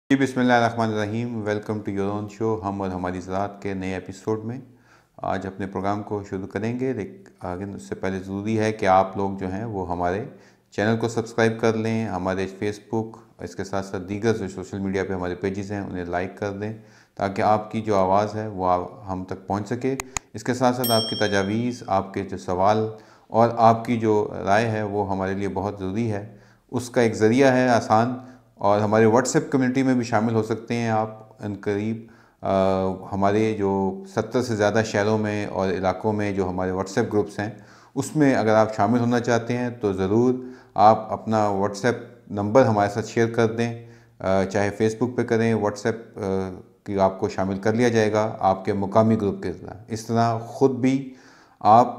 जी बिस्मिल्लाहिर्रहमानिर्रहीम। Welcome to your own show हम और हमारी ज़रात के नए एपिसोड में आज अपने प्रोग्राम को शुरू करेंगे। लेकिन उससे पहले ज़रूरी है कि आप लोग जो हैं वो हमारे चैनल को सब्सक्राइब कर लें, हमारे फेसबुक इसके साथ साथ दीगर जो सोशल मीडिया पे हमारे पेजेस हैं उन्हें लाइक कर दें ताकि आपकी जो आवाज़ है वो हम तक पहुंच सके। इसके साथ साथ आपकी तजावीज़, आपके जो सवाल और आपकी जो राय है वो हमारे लिए बहुत ज़रूरी है। उसका एक ज़रिया है आसान, और हमारे व्हाट्सएप कम्युनिटी में भी शामिल हो सकते हैं आप करीब। हमारे जो 70 से ज़्यादा शहरों में और इलाकों में जो हमारे व्हाट्सएप ग्रुप्स हैं उसमें अगर आप शामिल होना चाहते हैं तो ज़रूर आप अपना व्हाट्सएप नंबर हमारे साथ शेयर कर दें। चाहे फेसबुक पे करें, व्हाट्सएप की आपको शामिल कर लिया जाएगा आपके मुकामी ग्रुप के तरह। इस तरह ख़ुद भी आप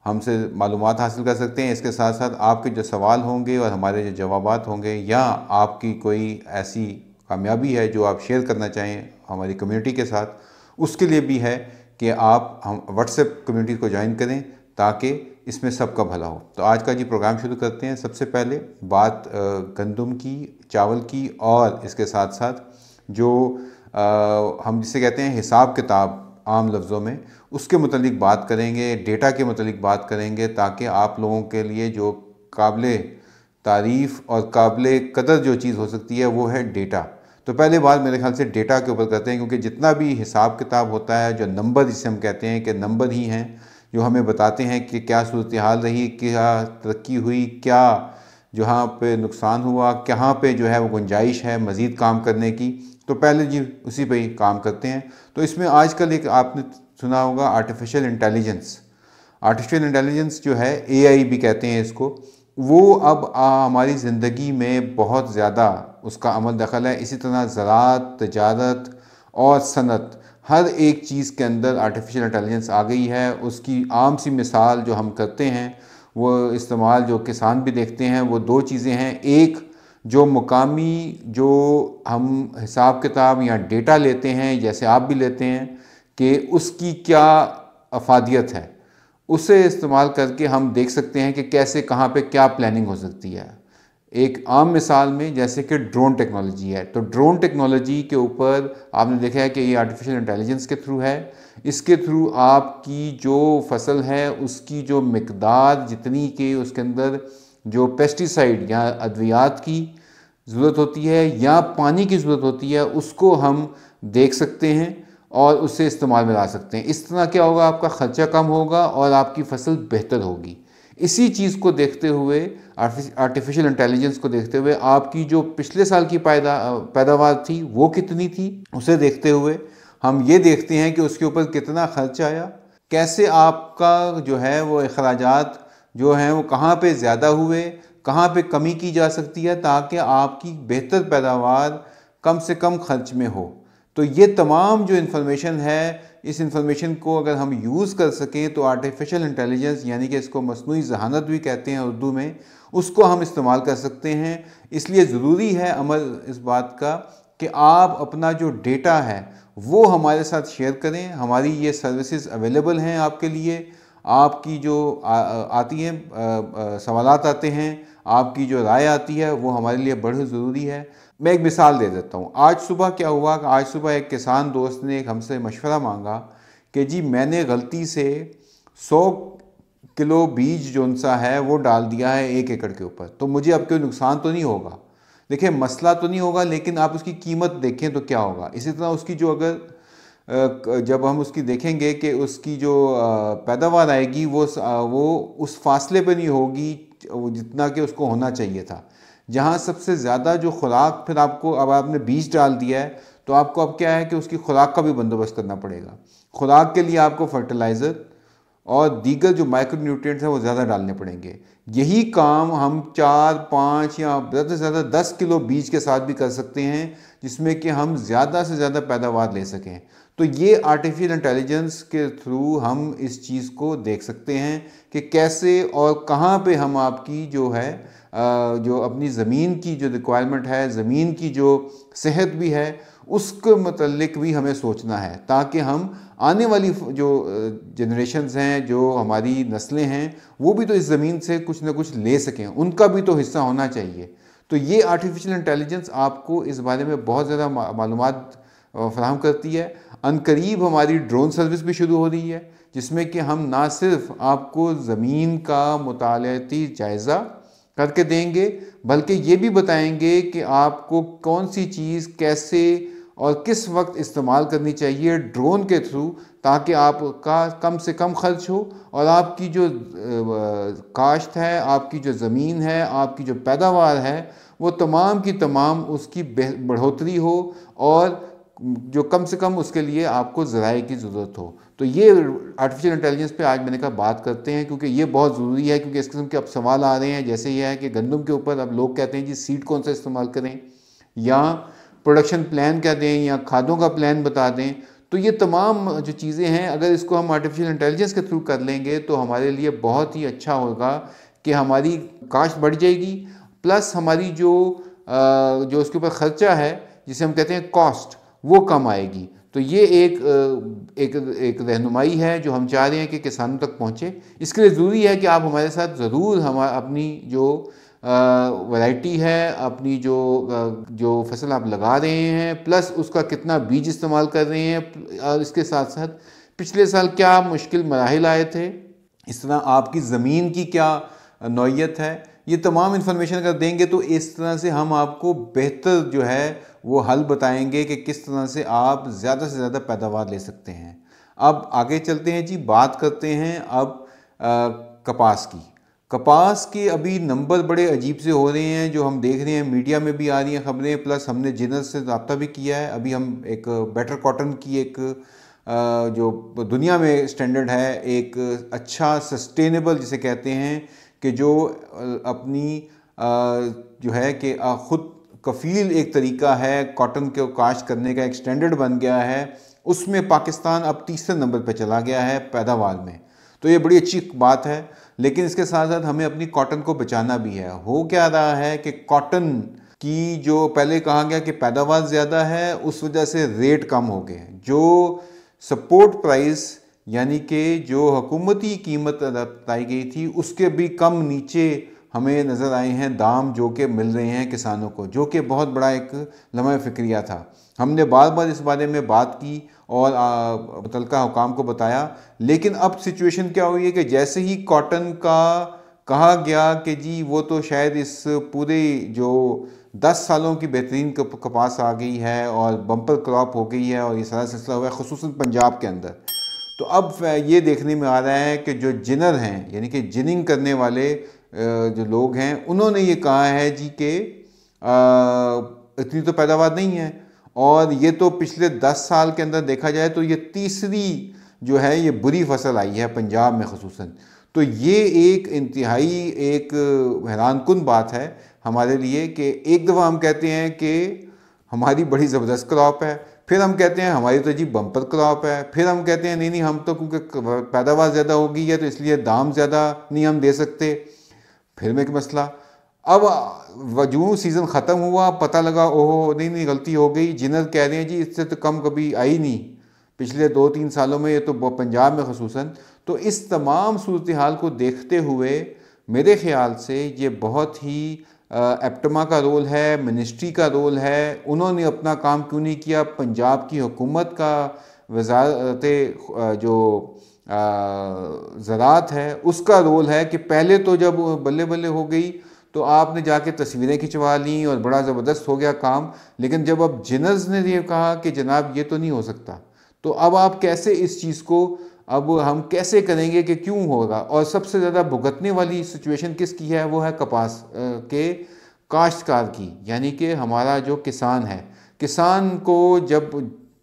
हमसे मालूमात हासिल कर सकते हैं। इसके साथ साथ आपके जो सवाल होंगे और हमारे जो जवाबात होंगे, या आपकी कोई ऐसी कामयाबी है जो आप शेयर करना चाहें हमारी कम्युनिटी के साथ, उसके लिए भी है कि आप हम व्हाट्सएप कम्युनिटी को ज्वाइन करें ताकि इसमें सबका भला हो। तो आज का जी प्रोग्राम शुरू करते हैं। सबसे पहले बात गंदम की, चावल की, और इसके साथ साथ जो हम जिसे कहते हैं हिसाब किताब आम लफ्ज़ों में, उसके मुतालिक बात करेंगे, डेटा के मुतालिक बात करेंगे ताकि आप लोगों के लिए जो काबिल तारीफ़ और काबिल कदर जो चीज़ हो सकती है वो है डेटा। तो पहले बात मेरे ख्याल से डेटा के ऊपर करते हैं, क्योंकि जितना भी हिसाब किताब होता है, जो नंबर जिसे हम कहते हैं कि नंबर ही हैं जो हमें बताते हैं कि क्या सूरत हाल रही, क्या तरक्की हुई, क्या जहाँ पे नुकसान हुआ, कहाँ पे जो है वो गुंजाइश है मज़ीद काम करने की। तो पहले जी उसी पे ही काम करते हैं। तो इसमें आजकल एक आपने सुना होगा आर्टिफिशियल इंटेलिजेंस। आर्टिफिशियल इंटेलिजेंस जो है, एआई भी कहते हैं इसको, वो अब हमारी ज़िंदगी में बहुत ज़्यादा उसका अमल दखल है। इसी तरह ज़राअत, तजारत और सनत, हर एक चीज़ के अंदर आर्टिफिशियल इंटेलिजेंस आ गई है। उसकी आम सी मिसाल जो हम करते हैं, वो इस्तेमाल जो किसान भी देखते हैं, वो दो चीज़ें हैं। एक, जो मुकामी जो हम हिसाब किताब या डेटा लेते हैं, जैसे आप भी लेते हैं, कि उसकी क्या अफादियत है, उसे इस्तेमाल करके हम देख सकते हैं कि कैसे कहाँ पे क्या प्लानिंग हो सकती है। एक आम मिसाल में जैसे कि ड्रोन टेक्नोलॉजी है, तो ड्रोन टेक्नोलॉजी के ऊपर आपने देखा है कि ये आर्टिफिशियल इंटेलिजेंस के थ्रू है। इसके थ्रू आपकी जो फसल है उसकी जो मिकदार जितनी कि उसके अंदर जो पेस्टिसाइड या अद्वियात की ज़रूरत होती है या पानी की ज़रूरत होती है, उसको हम देख सकते हैं और उससे इस्तेमाल में ला सकते हैं। इस तरह क्या होगा, आपका ख़र्चा कम होगा और आपकी फसल बेहतर होगी। इसी चीज़ को देखते हुए, आर्टिफिशियल इंटेलिजेंस को देखते हुए, आपकी जो पिछले साल की पैदावार थी वो कितनी थी, उसे देखते हुए हम ये देखते हैं कि उसके ऊपर कितना खर्च आया, कैसे आपका जो है वो अखराजात जो हैं वो कहाँ पे ज़्यादा हुए, कहाँ पे कमी की जा सकती है ताकि आपकी बेहतर पैदावार कम से कम खर्च में हो। तो ये तमाम जो इन्फॉर्मेशन है, इस इन्फॉर्मेशन को अगर हम यूज़ कर सकें तो आर्टिफिशियल इंटेलिजेंस, यानी कि इसको मस्नूई ज़हानत भी कहते हैं उर्दू में, उसको हम इस्तेमाल कर सकते हैं। इसलिए ज़रूरी है अमल इस बात का कि आप अपना जो डेटा है वो हमारे साथ शेयर करें। हमारी ये सर्विसेज अवेलेबल हैं आपके लिए। आपकी जो आती हैं सवालात आते हैं, आपकी जो राय आती है, वो हमारे लिए बड़ी ज़रूरी है। मैं एक मिसाल दे देता हूँ। आज सुबह क्या हुआ कि आज सुबह एक किसान दोस्त ने एक हमसे मशवरा मांगा कि जी मैंने गलती से 100 किलो बीज जो सा है वो डाल दिया है 1 एकड़ के ऊपर, तो मुझे अब कोई नुकसान तो नहीं होगा। देखिए, मसला तो नहीं होगा, लेकिन आप उसकी कीमत देखें तो क्या होगा। इसी तरह उसकी जो अगर जब हम उसकी देखेंगे कि उसकी जो पैदावार आएगी वो उस फासले पे नहीं होगी जितना कि उसको होना चाहिए था। जहाँ सबसे ज़्यादा जो खुराक, फिर आपको, अब आपने बीज डाल दिया है तो आपको अब क्या है कि उसकी खुराक का भी बंदोबस्त करना पड़ेगा। खुराक के लिए आपको फर्टिलाइज़र और दीगर जो माइक्रो न्यूट्रिएंट्स हैं वो ज़्यादा डालने पड़ेंगे। यही काम हम 4, 5 या ज़्यादा से ज़्यादा 10 किलो बीज के साथ भी कर सकते हैं, जिसमें कि हम ज़्यादा से ज़्यादा पैदावार ले सकें। तो ये आर्टिफिशियल इंटेलिजेंस के थ्रू हम इस चीज़ को देख सकते हैं कि कैसे और कहाँ पे हम आपकी जो है जो अपनी ज़मीन की जो रिक्वायरमेंट है, ज़मीन की जो सेहत भी है, उसके मतलब भी हमें सोचना है ताकि हम आने वाली जो जनरेशन्स हैं, जो हमारी नस्लें हैं, वो भी तो इस ज़मीन से कुछ ना कुछ ले सकें, उनका भी तो हिस्सा होना चाहिए। तो ये आर्टिफिशियल इंटेलिजेंस आपको इस बारे में बहुत ज़्यादा मालूमात फराहम करती है। अनकरीब हमारी ड्रोन सर्विस भी शुरू हो रही है, जिसमें कि हम ना सिर्फ आपको ज़मीन का मुतालियाती जायज़ा करके देंगे, बल्कि ये भी बताएंगे कि आपको कौन सी चीज़ कैसे और किस वक्त इस्तेमाल करनी चाहिए ड्रोन के थ्रू, ताकि आपका कम से कम खर्च हो और आपकी जो काश्त है, आपकी जो ज़मीन है, आपकी जो पैदावार है, वो तमाम की तमाम उसकी बढ़ोतरी हो और जो कम से कम उसके लिए आपको ज़राए की ज़रूरत हो। तो ये आर्टिफिशियल इंटेलिजेंस पे आज मैंने कहा बात करते हैं, क्योंकि ये बहुत ज़रूरी है। क्योंकि इस किस्म के अब सवाल आ रहे हैं, जैसे ये है कि गंदम के ऊपर अब लोग कहते हैं जी सीड कौन सा इस्तेमाल करें, या प्रोडक्शन प्लान क्या दें, या खादों का प्लान बता दें। तो ये तमाम जो चीज़ें हैं, अगर इसको हम आर्टिफिशियल इंटेलिजेंस के थ्रू कर लेंगे तो हमारे लिए बहुत ही अच्छा होगा कि हमारी काश्त बढ़ जाएगी, प्लस हमारी जो उसके ऊपर ख़र्चा है, जिसे हम कहते हैं कॉस्ट, वो कम आएगी। तो ये एक रहनुमाई है जो हम चाह रहे हैं कि किसानों तक पहुँचे। इसके लिए ज़रूरी है कि आप हमारे साथ ज़रूर अपनी जो वैरायटी है, अपनी जो फसल आप लगा रहे हैं, प्लस उसका कितना बीज इस्तेमाल कर रहे हैं, और इसके साथ साथ पिछले साल क्या मुश्किल मराहिल आए थे, इस तरह आपकी ज़मीन की क्या नौइयत है, ये तमाम इन्फॉर्मेशन अगर देंगे तो इस तरह से हम आपको बेहतर जो है वो हल बताएंगे कि किस तरह से आप ज़्यादा से ज़्यादा पैदावार ले सकते हैं। अब आगे चलते हैं जी, बात करते हैं अब कपास की। कपास के अभी नंबर बड़े अजीब से हो रहे हैं, जो हम देख रहे हैं, मीडिया में भी आ रही हैं खबरें, प्लस हमने जिनर से रब्ता भी किया है। अभी हम एक बेटर कॉटन की एक जो दुनिया में स्टैंडर्ड है, एक अच्छा सस्टेनेबल जिसे कहते हैं, कि जो अपनी जो है कि ख़ुद कफ़ील एक तरीका है कॉटन के काश्त करने का, एक स्टैंडर्ड बन गया है, उसमें पाकिस्तान अब तीसरे नंबर पर चला गया है पैदावार में। तो ये बड़ी अच्छी बात है, लेकिन इसके साथ साथ हमें अपनी कॉटन को बचाना भी है। हो क्या रहा है कि कॉटन की जो पहले कहा गया कि पैदावार ज़्यादा है, उस वजह से रेट कम हो गए। जो सपोर्ट प्राइस यानी कि जो हुकूमती कीमत बताई गई थी, उसके भी कम नीचे हमें नज़र आए हैं दाम जो कि मिल रहे हैं किसानों को, जो कि बहुत बड़ा एक लम्हा फ़िक्रिया था। हमने बार बार इस बारे में बात की और मुतल्लिका हुकाम को बताया, लेकिन अब सिचुएशन क्या हुई है कि जैसे ही कॉटन का कहा गया कि जी वो तो शायद इस पूरे जो 10 सालों की बेहतरीन कपास आ गई है और बम्पर क्रॉप हो गई है और ये सारा सिलसिला हुआ है ख़ुसूसन पंजाब के अंदर। तो अब ये देखने में आ रहा है कि जो जिनर हैं, यानी कि जिनिंग करने वाले जो लोग हैं, उन्होंने ये कहा है जी कि इतनी तो पैदावार नहीं है, और ये तो पिछले 10 साल के अंदर देखा जाए तो ये तीसरी जो है ये बुरी फसल आई है पंजाब में ख़ुसूसन। तो ये एक इंतहाई एक हैरानकुन बात है हमारे लिए कि एक दफ़ा हम कहते हैं कि हमारी बड़ी ज़बरदस्त क्रॉप है, फिर हम कहते हैं हमारी तो जी बम्पर क्रॉप है, फिर हम कहते हैं नहीं हम तो क्योंकि पैदावार ज़्यादा हो गई है तो इसलिए दाम ज़्यादा नहीं हम दे सकते। फिर में एक मसला, अब जूँ सीज़न ख़त्म हुआ, पता लगा ओहो नहीं गलती हो गई, जिनर कह रहे हैं जी इससे तो कम कभी आई नहीं पिछले 2-3 सालों में, ये तो पंजाब में ख़ुसूसन। तो इस तमाम सूरत हाल को देखते हुए मेरे ख़्याल से ये बहुत ही एप्टमा का रोल है, मिनिस्ट्री का रोल है, उन्होंने अपना काम क्यों नहीं किया। पंजाब की हुकूमत का वज़ारत जो ज़राअत है उसका रोल है कि पहले तो जब बल्ले बल्ले हो गई तो आपने जाके तस्वीरें खिंचवा ली और बड़ा ज़बरदस्त हो गया काम, लेकिन जब अब जिनर्स ने ये कहा कि जनाब ये तो नहीं हो सकता, तो अब आप कैसे इस चीज़ को अब हम कैसे करेंगे कि क्यों होगा। और सबसे ज़्यादा भुगतने वाली सिचुएशन किसकी है, वो है कपास के काश्तकार की, यानी कि हमारा जो किसान है। किसान को जब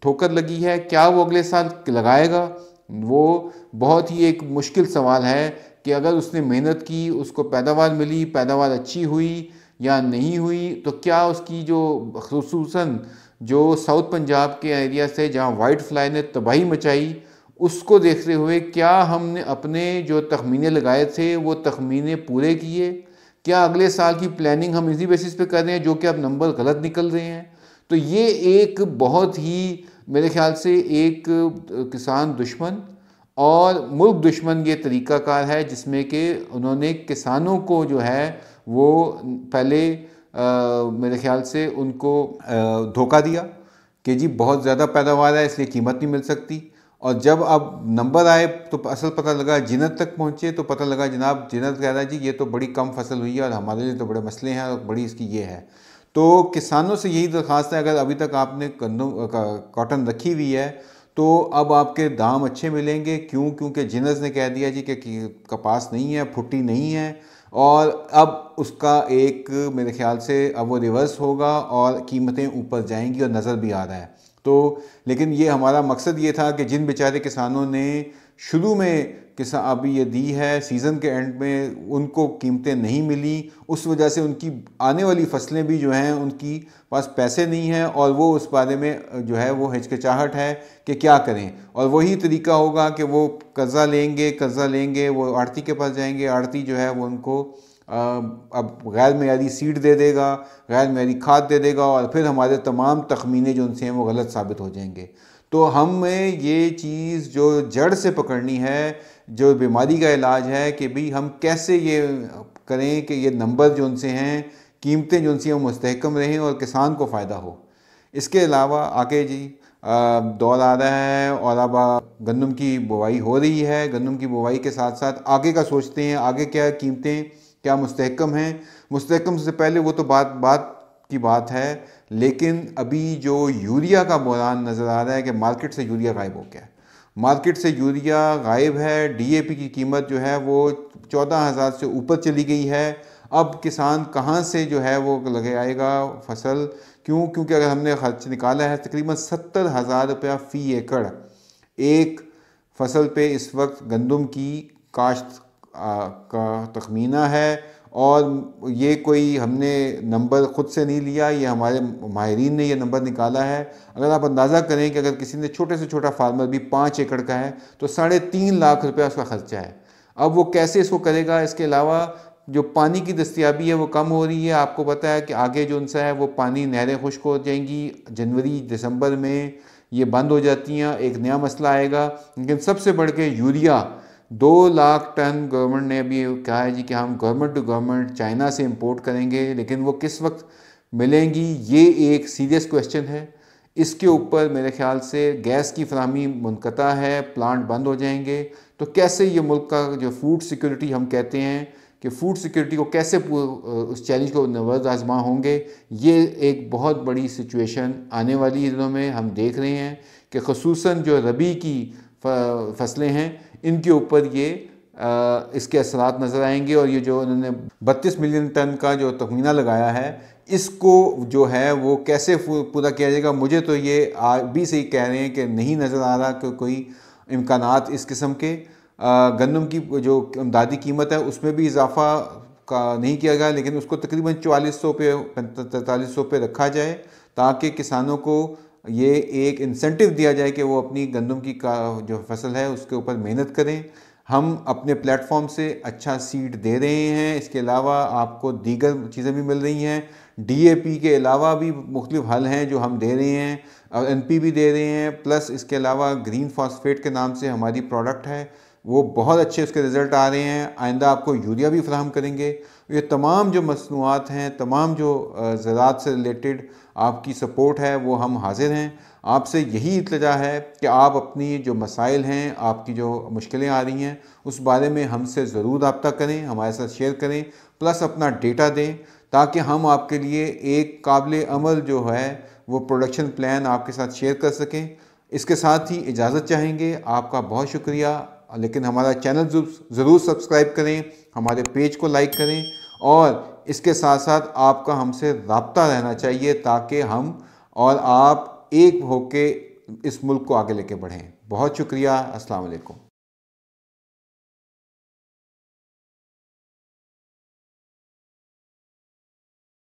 ठोकर लगी है, क्या वो अगले साल लगाएगा, वो बहुत ही एक मुश्किल सवाल है कि अगर उसने मेहनत की, उसको पैदावार मिली, पैदावार अच्छी हुई या नहीं हुई, तो क्या उसकी जो ख़ुसूसन जो साउथ पंजाब के एरिया से जहाँ वाइट फ्लाई ने तबाही मचाई, उसको देखते हुए क्या हमने अपने जो तखमीने लगाए थे वो तखमीने पूरे किए, क्या अगले साल की प्लानिंग हम इसी बेसिस पे कर रहे हैं जो कि अब नंबर गलत निकल रहे हैं। तो ये एक बहुत ही मेरे ख्याल से एक किसान दुश्मन और मुल्क दुश्मन ये तरीक़ाकार है, जिसमें कि उन्होंने किसानों को जो है वो पहले मेरे ख्याल से उनको धोखा दिया कि जी बहुत ज़्यादा पैदावार है इसलिए कीमत नहीं मिल सकती। और जब अब नंबर आए तो असल पता लगा, जिन्नत तक पहुँचे तो पता लगा जनाब जिन्नत कह रहा है जी ये तो बड़ी कम फसल हुई है और हमारे लिए तो बड़े मसले हैं और बड़ी इसकी ये है। तो किसानों से यही दरख्वास्त है, अगर अभी तक आपने कॉटन रखी हुई है तो अब आपके दाम अच्छे मिलेंगे। क्यों? क्योंकि जिन्नत ने कह दिया जी कि कपास नहीं है, फुट्टी नहीं है, और अब उसका एक मेरे ख्याल से अब वो रिवर्स होगा और कीमतें ऊपर जाएंगी और नज़र भी आ रहा है। तो लेकिन ये हमारा मकसद ये था कि जिन बेचारे किसानों ने शुरू में अभी ये दी है, सीज़न के एंड में उनको कीमतें नहीं मिली, उस वजह से उनकी आने वाली फसलें भी जो हैं उनकी पास पैसे नहीं हैं और वो उस बारे में जो है वो हिचकिचाहट है कि क्या करें। और वही तरीका होगा कि वो कर्ज़ा लेंगे, वो आड़ती के पास जाएंगे, आड़ती जो है वो उनको अब गैर मेयारी सीड दे देगा, गैर मेयारी खाद दे देगा और फिर हमारे तमाम तखमीने जो उनसे हैं वो गलत साबित हो जाएंगे। तो हमें ये चीज़ जो जड़ से पकड़नी है, जो बीमारी का इलाज है कि भाई हम कैसे ये करें कि ये नंबर जो उनसे हैं, कीमतें जो उनसे हैं वो मुस्तहकम रहें और किसान को फ़ायदा हो। इसके अलावा आगे जी दौर आ रहा है और अब गंदम की बुवाई हो रही है। गंदम की बुवाई के साथ साथ आगे का सोचते हैं, आगे क्या कीमतें क्या मुस्तहकम हैं। मुस्तहकम से पहले वो तो बात की बात है, लेकिन अभी जो यूरिया का बहरान नज़र आ रहा है कि मार्केट से यूरिया गायब हो गया है। मार्केट से यूरिया गायब है। डीएपी की कीमत जो है वो 14,000 से ऊपर चली गई है। अब किसान कहाँ से जो है वो लगे आएगा फसल? क्यों? क्योंकि अगर हमने खर्च निकाला है तकरीबन 70,000 रुपया फ़ी एकड़ एक फसल पे इस वक्त गंदम की काश्त का तखमीना है। और ये कोई हमने नंबर ख़ुद से नहीं लिया, ये हमारे माहिरीन ने ये नंबर निकाला है। अगर आप अंदाज़ा करें कि अगर किसी ने छोटे से छोटा फार्मर भी 5 एकड़ का है तो 3.5 लाख रुपया उसका ख़र्चा है। अब वो कैसे इसको करेगा? इसके अलावा जो पानी की दस्तियाबी है वो कम हो रही है। आपको पता है कि आगे जो उनसा है वो पानी, नहरें खुश्क हो जाएंगी, जनवरी दिसंबर में ये बंद हो जाती हैं, एक नया मसला आएगा। लेकिन सबसे बढ़ के यूरिया 2 लाख टन गवर्नमेंट ने अभी कहा है जी कि हम गवर्नमेंट टू गवर्नमेंट चाइना से इंपोर्ट करेंगे, लेकिन वो किस वक्त मिलेंगी ये एक सीरियस क्वेश्चन है। इसके ऊपर मेरे ख्याल से गैस की फराहमी मुनक़ता है, प्लांट बंद हो जाएंगे। तो कैसे ये मुल्क का जो फूड सिक्योरिटी हम कहते हैं कि फूड सिक्योरिटी को कैसे उस चैलेंज को नवज़ आज़मा होंगे, ये एक बहुत बड़ी सिचुएशन आने वाली दिनों में हम देख रहे हैं कि ख़ुसूसन जो रबी की फसलें हैं इनके ऊपर ये इसके असरात नज़र आएंगे। और ये जो उन्होंने 32 मिलियन टन का जो तखमीना लगाया है इसको जो है वो कैसे पूरा किया जाएगा, मुझे तो ये अभी से ही कह रहे हैं कि नहीं नज़र आ रहा कि कोई इम्कानात इस किस्म के। गंदम की जो इमदादी कीमत है उसमें भी इजाफा का नहीं किया गया, लेकिन उसको तकरीबन 4400 पे 4300 पे रखा जाए ताकि किसानों को ये एक इंसेंटिव दिया जाए कि वो अपनी गंदम की जो फसल है उसके ऊपर मेहनत करें। हम अपने प्लेटफॉर्म से अच्छा सीड दे रहे हैं। इसके अलावा आपको दीगर चीज़ें भी मिल रही हैं। डीएपी के अलावा भी मुख्तलिफ हल हैं जो हम दे रहे हैं और एनपी भी दे रहे हैं। प्लस इसके अलावा ग्रीन फॉस्फेट के नाम से हमारी प्रोडक्ट है, वो बहुत अच्छे उसके रिज़ल्ट आ रहे हैं। आइंदा आपको यूरिया भी फराहम करेंगे। ये तमाम जो मसनूआत हैं, तमाम जो ज़राअत से रिलेटेड आपकी सपोर्ट है वो हम हाजिर हैं। आपसे यही इल्तिजा है कि आप अपनी जो मसाइल हैं, आपकी जो मुश्किलें आ रही हैं उस बारे में हमसे ज़रूर रब्ता करें, हमारे साथ शेयर करें, प्लस अपना डेटा दें ताकि हम आपके लिए एक काबिल अमल जो है वो प्रोडक्शन प्लान आपके साथ शेयर कर सकें। इसके साथ ही इजाज़त चाहेंगे। आपका बहुत शुक्रिया। लेकिन हमारा चैनल ज़रूर सब्सक्राइब करें, हमारे पेज को लाइक करें और इसके साथ साथ आपका हमसे रब्ता रहना चाहिए ताकि हम और आप एक होके इस मुल्क को आगे लेके बढ़ें। बहुत शुक्रिया। अस्सलाम वालेकुम।